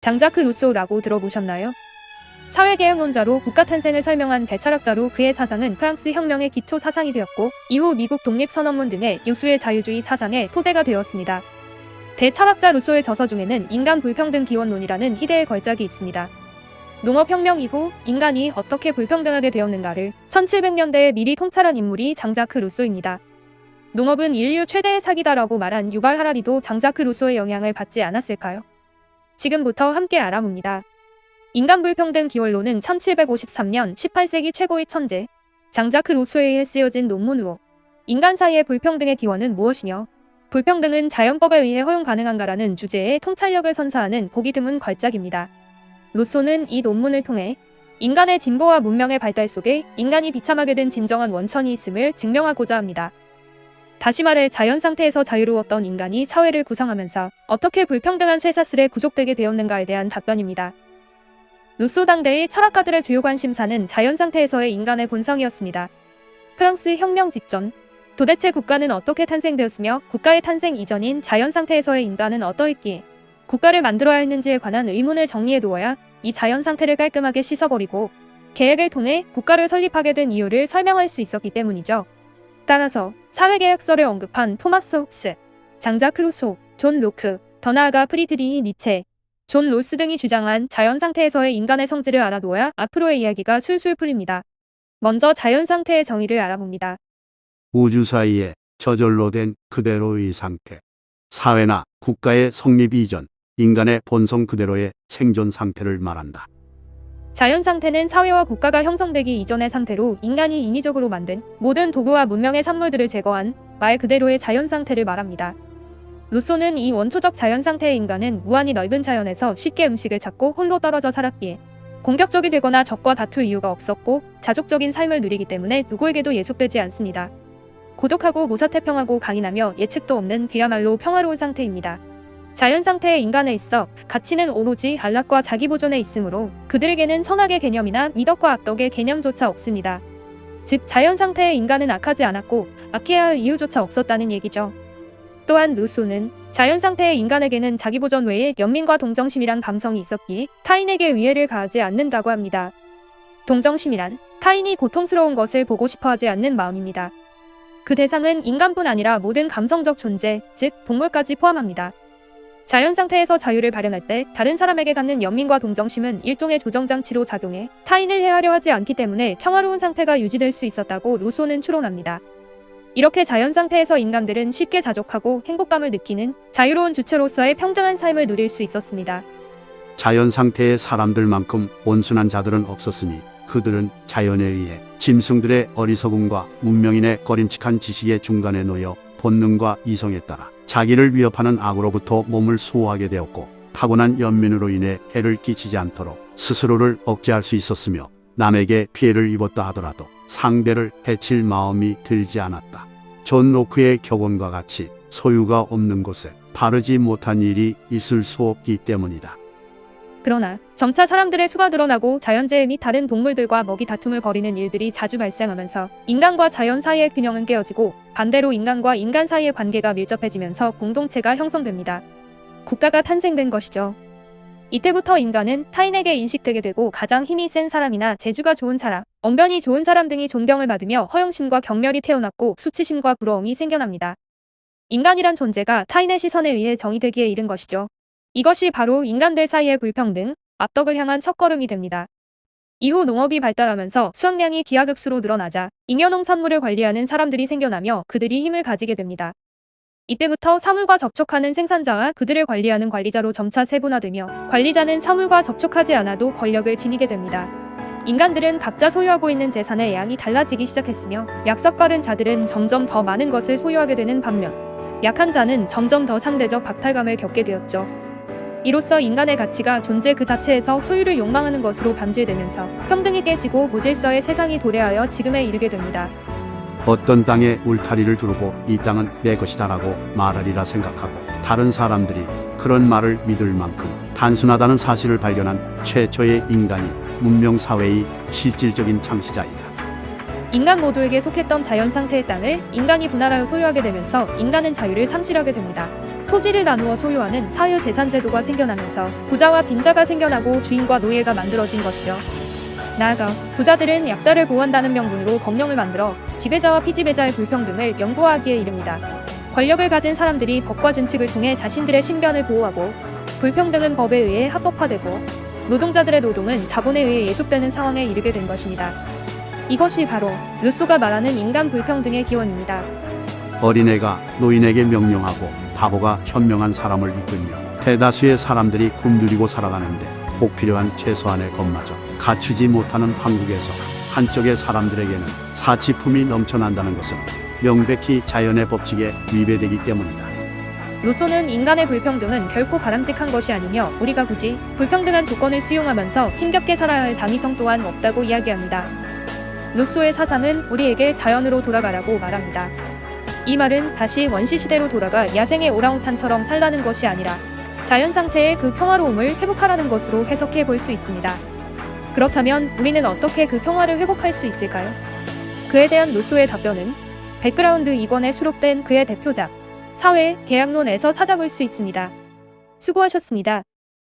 장자크 루소라고 들어보셨나요? 사회개혁론자로 국가 탄생을 설명한 대철학자로 그의 사상은 프랑스 혁명의 기초 사상이 되었고 이후 미국 독립선언문 등의 유수의 자유주의 사상의 토대가 되었습니다. 대철학자 루소의 저서 중에는 인간 불평등 기원론이라는 희대의 걸작이 있습니다. 농업혁명 이후 인간이 어떻게 불평등하게 되었는가를 1700년대에 미리 통찰한 인물이 장자크 루소입니다. 농업은 인류 최대의 사기다라고 말한 유발 하라리도 장자크 루소의 영향을 받지 않았을까요? 지금부터 함께 알아봅니다. 인간 불평등 기원론은 1753년 18세기 최고의 천재 장자크 루소에 의해 쓰여진 논문으로 인간 사이의 불평등의 기원은 무엇이며 불평등은 자연법에 의해 허용 가능한가라는 주제의 통찰력을 선사하는 보기 드문 걸작입니다. 루소는 이 논문을 통해 인간의 진보와 문명의 발달 속에 인간이 비참하게 된 진정한 원천이 있음을 증명하고자 합니다. 다시 말해 자연 상태에서 자유로웠던 인간이 사회를 구성하면서 어떻게 불평등한 쇠사슬에 구속되게 되었는가에 대한 답변입니다. 루소 당대의 철학가들의 주요 관심사는 자연 상태에서의 인간의 본성이었습니다. 프랑스 혁명 직전, 도대체 국가는 어떻게 탄생되었으며 국가의 탄생 이전인 자연 상태에서의 인간은 어떠했기에 국가를 만들어야 했는지에 관한 의문을 정리해 두어야 이 자연 상태를 깔끔하게 씻어버리고 계획을 통해 국가를 설립하게 된 이유를 설명할 수 있었기 때문이죠. 따라서 사회계획서를 언급한 토마스 홉스, 장자크 루소, 존 로크, 더 나아가 프리드리히 니체, 존 롤스 등이 주장한 자연 상태에서의 인간의 성질을 알아두어야 앞으로의 이야기가 술술 풀립니다. 먼저 자연 상태의 정의를 알아봅니다. 우주 사이에 저절로 된 그대로의 상태. 사회나 국가의 성립 이전, 인간의 본성 그대로의 생존 상태를 말한다. 자연 상태는 사회와 국가가 형성되기 이전의 상태로 인간이 인위적으로 만든 모든 도구와 문명의 산물들을 제거한 말 그대로의 자연 상태를 말합니다. 루소는 이 원초적 자연 상태의 인간은 무한히 넓은 자연에서 쉽게 음식을 찾고 홀로 떨어져 살았기에 공격적이 되거나 적과 다툴 이유가 없었고 자족적인 삶을 누리기 때문에 누구에게도 예속되지 않습니다. 고독하고 무사태평하고 강인하며 예측도 없는 그야말로 평화로운 상태입니다. 자연 상태의 인간에 있어 가치는 오로지 안락과 자기보존에 있으므로 그들에게는 선악의 개념이나 미덕과 악덕의 개념조차 없습니다. 즉 자연 상태의 인간은 악하지 않았고 악해야 할 이유조차 없었다는 얘기죠. 또한 루소는 자연 상태의 인간에게는 자기보전 외에 연민과 동정심이란 감성이 있었기에 타인에게 위해를 가하지 않는다고 합니다. 동정심이란 타인이 고통스러운 것을 보고 싶어 하지 않는 마음입니다. 그 대상은 인간뿐 아니라 모든 감성적 존재, 즉 동물까지 포함합니다. 자연 상태에서 자유를 발현할 때 다른 사람에게 갖는 연민과 동정심은 일종의 조정장치로 작용해 타인을 해하려 하지 않기 때문에 평화로운 상태가 유지될 수 있었다고 루소는 추론합니다. 이렇게 자연 상태에서 인간들은 쉽게 자족하고 행복감을 느끼는 자유로운 주체로서의 평등한 삶을 누릴 수 있었습니다. 자연 상태의 사람들만큼 온순한 자들은 없었으니 그들은 자연에 의해 짐승들의 어리석음과 문명인의 꺼림칙한 지식의 중간에 놓여 본능과 이성에 따라 자기를 위협하는 악으로부터 몸을 수호하게 되었고 타고난 연민으로 인해 해를 끼치지 않도록 스스로를 억제할 수 있었으며 남에게 피해를 입었다 하더라도 상대를 해칠 마음이 들지 않았다. 존 로크의 격언과 같이 소유가 없는 곳에 바르지 못한 일이 있을 수 없기 때문이다. 그러나 점차 사람들의 수가 늘어나고 자연재해 및 다른 동물들과 먹이 다툼을 벌이는 일들이 자주 발생하면서 인간과 자연 사이의 균형은 깨어지고 반대로 인간과 인간 사이의 관계가 밀접해지면서 공동체가 형성됩니다. 국가가 탄생된 것이죠. 이때부터 인간은 타인에게 인식되게 되고 가장 힘이 센 사람이나 재주가 좋은 사람, 언변이 좋은 사람 등이 존경을 받으며 허영심과 경멸이 태어났고 수치심과 부러움이 생겨납니다. 인간이란 존재가 타인의 시선에 의해 정의되기에 이른 것이죠. 이것이 바로 인간들 사이의 불평등, 악덕을 향한 첫걸음이 됩니다. 이후 농업이 발달하면서 수확량이 기하급수로 늘어나자 잉여농산물을 관리하는 사람들이 생겨나며 그들이 힘을 가지게 됩니다. 이때부터 사물과 접촉하는 생산자와 그들을 관리하는 관리자로 점차 세분화되며 관리자는 사물과 접촉하지 않아도 권력을 지니게 됩니다. 인간들은 각자 소유하고 있는 재산의 양이 달라지기 시작했으며 약삭 빠른 자들은 점점 더 많은 것을 소유하게 되는 반면 약한 자는 점점 더 상대적 박탈감을 겪게 되었죠. 이로써 인간의 가치가 존재 그 자체에서 소유를 욕망하는 것으로 변질되면서 평등이 깨지고 무질서의 세상이 도래하여 지금에 이르게 됩니다. 어떤 땅에 울타리를 두르고 이 땅은 내 것이다라고 말하리라 생각하고 다른 사람들이 그런 말을 믿을 만큼 단순하다는 사실을 발견한 최초의 인간이 문명사회의 실질적인 창시자이다. 인간 모두에게 속했던 자연 상태의 땅을 인간이 분할하여 소유하게 되면서 인간은 자유를 상실하게 됩니다. 토지를 나누어 소유하는 사유재산제도가 생겨나면서 부자와 빈자가 생겨나고 주인과 노예가 만들어진 것이죠. 나아가 부자들은 약자를 보호한다는 명분으로 법령을 만들어 지배자와 피지배자의 불평등을 영구화하기에 이릅니다. 권력을 가진 사람들이 법과 준칙을 통해 자신들의 신변을 보호하고, 불평등은 법에 의해 합법화되고, 노동자들의 노동은 자본에 의해 예속되는 상황에 이르게 된 것입니다. 이것이 바로 루소가 말하는 인간 불평등의 기원입니다. 어린애가 노인에게 명령하고 바보가 현명한 사람을 이끌며 대다수의 사람들이 굶주리고 살아가는데 꼭 필요한 최소한의 것마저 갖추지 못하는 한국에서 한쪽의 사람들에게는 사치품이 넘쳐난다는 것은 명백히 자연의 법칙에 위배되기 때문이다. 루소는 인간의 불평등은 결코 바람직한 것이 아니며 우리가 굳이 불평등한 조건을 수용하면서 힘겹게 살아야 할 당위성 또한 없다고 이야기합니다. 루소의 사상은 우리에게 자연으로 돌아가라고 말합니다. 이 말은 다시 원시시대로 돌아가 야생의 오랑우탄처럼 살라는 것이 아니라 자연 상태의 그 평화로움을 회복하라는 것으로 해석해 볼 수 있습니다. 그렇다면 우리는 어떻게 그 평화를 회복할 수 있을까요? 그에 대한 루소의 답변은 백그라운드 2권에 수록된 그의 대표작 사회 계약론에서 찾아볼 수 있습니다. 수고하셨습니다.